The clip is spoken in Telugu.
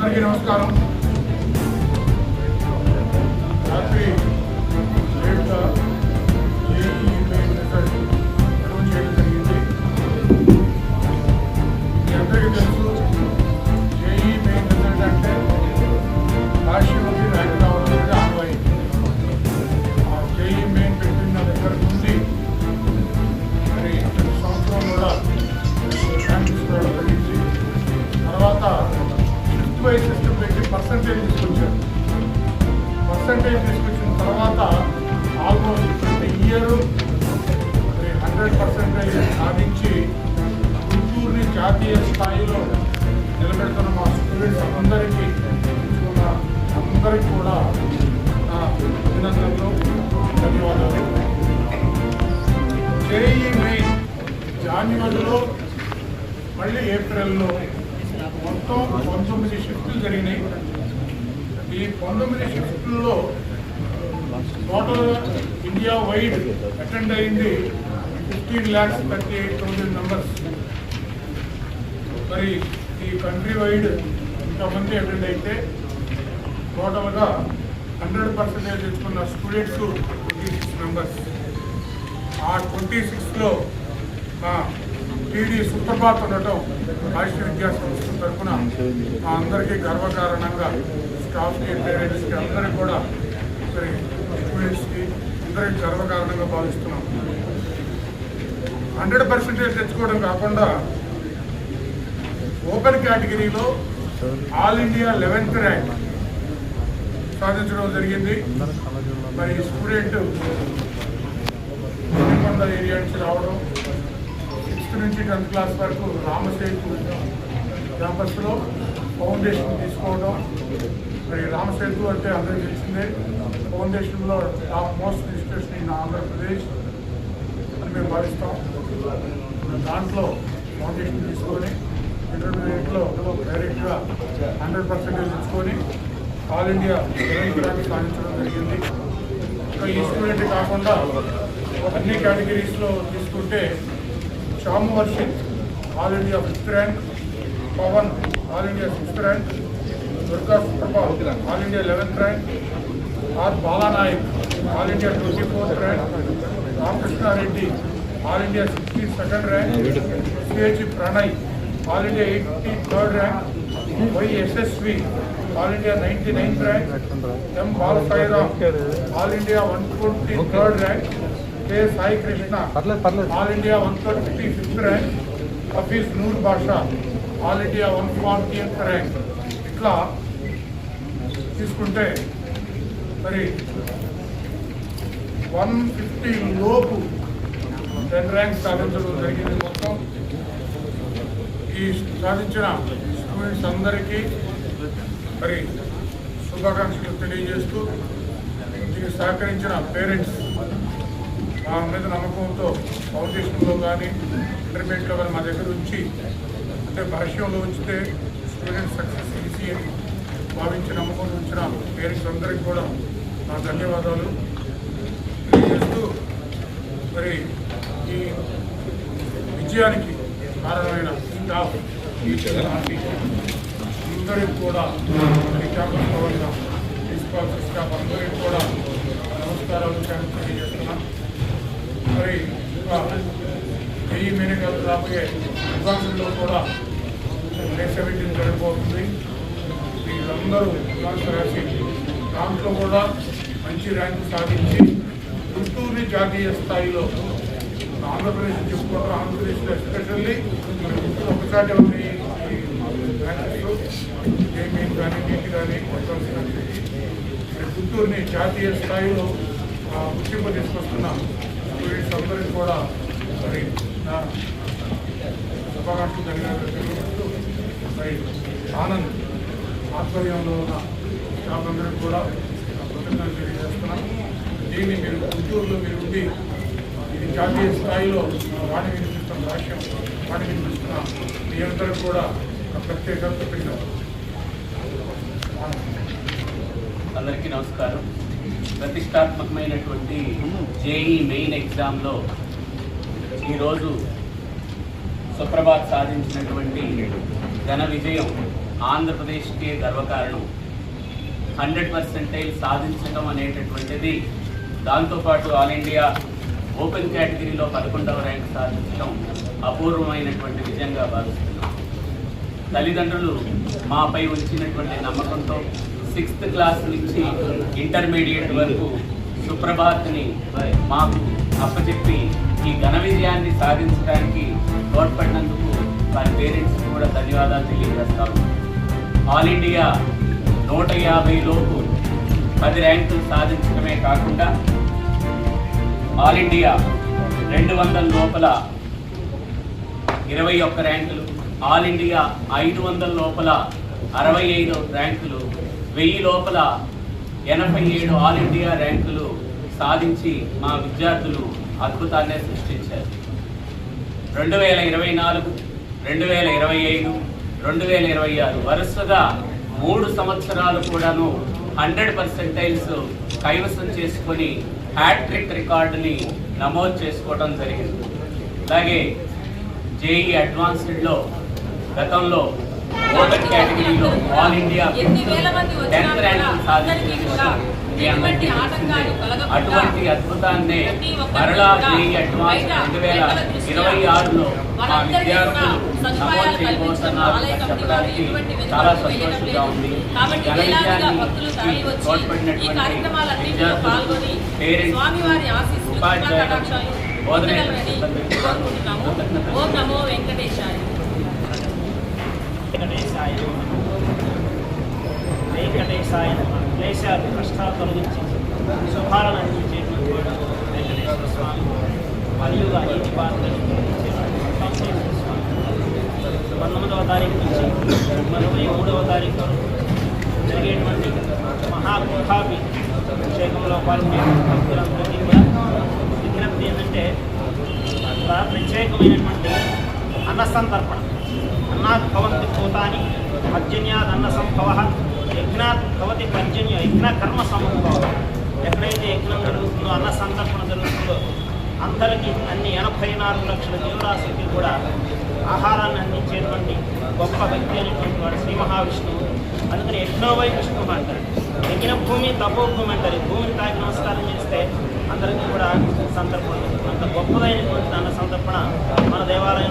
అందరికీ నమస్కారం. రాత్రి లేట్గా జేఈఈ మెయిన్ రిజల్ట్ అనౌన్స్ చేయడం జరిగింది. మీ అందరికీ తెలుసు, జేఈఈ మెయిన్ రిజల్ట్ అంటే రాష్ట్రంలోకి ర్యాంక్ రావాలనేది ఆనవాయితీ. ఆ జేఈఈ మెయిన్ పెట్టిన దగ్గర నుండి మరి ప్రతి సంవత్సరం కూడా ర్యాంక్ తీసుకోవడం జరిగింది. తర్వాత షిఫ్ట్ వైజ్ సిస్టమ్ పెట్టి పర్సంటేజ్ తీసుకొచ్చారు. పర్సంటేజ్ తీసుకొచ్చిన తర్వాత ఆల్మోస్ట్ ప్రతి ఇయర్ 100% సాధించి గుంటూరుని జాతీయ స్థాయిలో నిలబెడుతున్న మా స్టూడెంట్స్ అందరికీ కూడా అభినందనలు, ధన్యవాదాలు. జేఈఈ మెయిన్ జాన్యువరిలో మళ్ళీ ఏప్రిల్లో మొత్తం 19 షిఫ్ట్లు జరిగినాయి. ఈ 19 షిఫ్ట్లలో టోటల్ ఇండియా వైడ్ అటెండ్ అయింది 15,38,000 మెంబర్స్. మరి ఈ కంట్రీ వైడ్ ఇంతమంది అటెండ్ అయితే టోటల్గా 100% తెచ్చుకున్న స్టూడెంట్స్ 26 మెంబర్స్. ఆ 26లో మా టీడీ సుప్రభాత్ ఉండటం రాష్ట్రీయ విద్యా సంస్థ తరఫున మా అందరికీ గర్వకారణంగా స్టాఫ్కి, పేరెంట్స్కి అందరికీ కూడా మరి స్టూడెంట్స్కి అందరికీ గర్వకారణంగా భావిస్తున్నాం. 100% తెచ్చుకోవడం కాకుండా ఓపెన్ కేటగిరీలో ఆల్ ఇండియా 11th ర్యాంక్ సాధించడం జరిగింది. మరి స్టూడెంట్ కొండ ఏరియా నుంచి రావడం, 6th నుంచి 10th క్లాస్ వరకు రామసేతు క్యాంపస్లో ఫౌండేషన్ తీసుకోవడం. మరి రామసేతు అంటే అందరికీ తెలిసిందే, ఫౌండేషన్లో top most institution in Andhra Pradesh అని మేము భావిస్తాం. దాంట్లో ఫౌండేషన్ తీసుకొని ఇంటర్మీడియట్లో డైరెక్ట్గా 100% తెచ్చుకొని ఆల్ ఇండియా 11th ర్యాంక్ సాధించడం జరిగింది. ఇంకా ఈ స్టూడెంట్ కాకుండా అన్ని కేటగిరీస్లో తీసుకుంటే Chamu Varshith all India 5th rank, Pavan all India 6th rank, Durga Suprabhat all India 11th rank, R Balanayak all India 24th rank, Ramakrishna Reddy all India 62nd rank, CH Pranay all India 83rd rank, Y Yashasvi all India 99th rank, M Balasairam all India 123rd rank, K Sai Krishna all India 135th rank, Hafeez Noor Basha all India 140th rank. ఇట్లా తీసుకుంటే మరి 150 లోపు 10 ర్యాంక్స్ సాధించడం జరిగింది. మొత్తం ఈ సాధించిన స్టూడెంట్స్ అందరికీ మరి శుభాకాంక్షలు తెలియజేస్తూ, దీనికి సహకరించిన పేరెంట్స్ మా మీద నమ్మకంతో ఫౌండేషన్లో కానీ ఇంటర్మీడియట్లో కానీ మా దగ్గర ఉంచి, అంటే భాష్యంలో ఉంచితే స్టూడెంట్ సక్సెస్ ఈజీ అని భావించి నమ్మకం ఉంచిన పేరెంట్స్ అందరికీ కూడా నా ధన్యవాదాలు తెలియజేస్తూ, మరి ఈ విజయానికి కారణమైన స్టాఫ్, టీచర్, అందరికీ కూడా ఈ క్యాంపస్లో ఉన్న ప్రిన్సిపాల్ స్టాఫ్ అందరికీ కూడా నమస్కారాలు తెలియజేస్తున్నాం. మరి జేఈఈ మెయిన్ రాబోయే ఎగ్జామ్స్లో కూడా May 17 జరగబోతుంది. వీళ్ళందరూ ఎగ్జామ్స్ రాసి దాంట్లో కూడా మంచి ర్యాంకు సాధించి గుంటూరుని జాతీయ స్థాయిలో ఆంధ్రప్రదేశ్ చెప్పుకుంటారు. ఆంధ్రప్రదేశ్లో ఎస్పెషల్లీ ఒకసారి ఉన్నాయి ఈ ర్యాంక్స్, జేఈఈ కానీ నీట్ కానీ ఎగ్జామ్స్ కానీ గుంటూరుని జాతీయ స్థాయిలో గుర్తింపు తీసుకొస్తున్న స్టూడెంట్స్ అందరికీ కూడా మరి శుభాకాంక్షలు తెలియజేస్తూ, మరి ఆనంద్ ఆధ్వర్యంలో ఉన్న స్టాఫ్ అందరికీ కూడా కృతజ్ఞతలు తెలియజేస్తున్నాం. దీన్ని మీరు గుంటూరులో మీరు ఉండి ఇది జాతీయ స్థాయిలో వాణి వినిపిస్తున్న రాష్ట్రం వాణి వినిపిస్తున్న మీ అందరికీ కూడా ప్రత్యేక కృతజ్ఞతలు. అందరికీ నమస్కారం. ప్రతిష్టాత్మకమైనటువంటి జేఈఈ మెయిన్ ఎగ్జామ్లో ఈరోజు సుప్రభాత్ సాధించినటువంటి ఘన విజయం ఆంధ్రప్రదేశ్కి గర్వకారణం. 100% సాధించడం అనేటటువంటిది, దాంతోపాటు ఆల్ ఇండియా ఓపెన్ కేటగిరీలో 11వ ర్యాంక్ సాధించడం అపూర్వమైనటువంటి విజయంగా భావిస్తున్నాం. తల్లిదండ్రులు మాపై ఉంచినటువంటి నమ్మకంతో 6th క్లాస్ నుంచి ఇంటర్మీడియట్ వరకు సుప్రభాత్ని మాకు అప్పచెప్పి ఈ ఘన విజయాన్ని సాధించడానికి తోడ్పడినందుకు వారి పేరెంట్స్ కూడా ధన్యవాదాలు తెలియజేస్తాము. ఆల్ ఇండియా 150 లోపు 10 ర్యాంకులు సాధించడమే కాకుండా ఆల్ ఇండియా 200 లోపల 21 ర్యాంకులు, ఆల్ ఇండియా 500 లోపల 65 ర్యాంకులు, 1000 లోపల 87 ఆల్ ఇండియా ర్యాంకులు సాధించి మా విద్యార్థులు అద్భుతాన్నే సృష్టించారు. 2024, 2025, 2026 వరుసగా 3 సంవత్సరాలు కూడాను 100% కైవసం చేసుకొని హ్యాట్రిక్ రికార్డుని నమోదు చేసుకోవడం జరిగింది. అలాగే జేఈ అడ్వాన్స్డ్లో గతంలో ఓపెన్ కేటగిరీలో ఆల్ ఇండియా 10th ర్యాంక్ సాధించిన అటువంటి అద్భుతాన్ని మరలా జేఈ అడ్వాన్స్ 2026లో మా విద్యార్థులు నమోదు చేయబోతున్నారు చెప్పడానికి చాలా సంతోషంగా ఉంది. ఘన విజయాన్ని తోడ్పడినటువంటి విద్యార్థులు, పేరెంట్స్, ఉపాధ్యాయులు, బోధనేతర సిబ్బందికి ఓం నమో వెంకటేశాయ. వెంకటేశాయ క్లేశాలు కష్టాలు తొలగించి శుభాలను అందించేటువంటి వెంకటేశ్వర స్వామి మరియు నీటి పాత్రలు వెంకటేశ్వర స్వామి 19వ తారీఖు నుంచి 23వ తారీఖు వరకు జరిగేటువంటి మహాకుంభాభి అభిషేకంలో పాల్గొనే భక్తులందరికీ కూడా విజ్ఞప్తి ఏంటంటే ప్రత్యేకమైనటువంటి అన్నసంతర్పణ. అన్నాత్ భవంతి భూతాని పర్జన్యాద్ అన్న సంభవ, యజ్ఞాత్ భవతి పర్జన్య యజ్ఞ కర్మ సంభవ. ఎక్కడైతే యజ్ఞం జరుగుతుందో, అన్న సంతర్పణ జరుగుతుందో అందరికీ అన్ని 84 లక్షల జీవరాశులకి కూడా ఆహారాన్ని అందించేటువంటి గొప్ప వ్యక్తి అనేటువంటి వాడు శ్రీ మహావిష్ణువు. అందుకని యజ్ఞోవై విష్ణువు అంటారు. యజ్ఞ భూమి తపోభూమి అంటారు. భూమిని తాకి నమస్కారం చేస్తే అందరికీ కూడా సంతర్పణ. అంత గొప్పదైనటువంటి అన్న సంతర్పణ మన దేవాలయంలో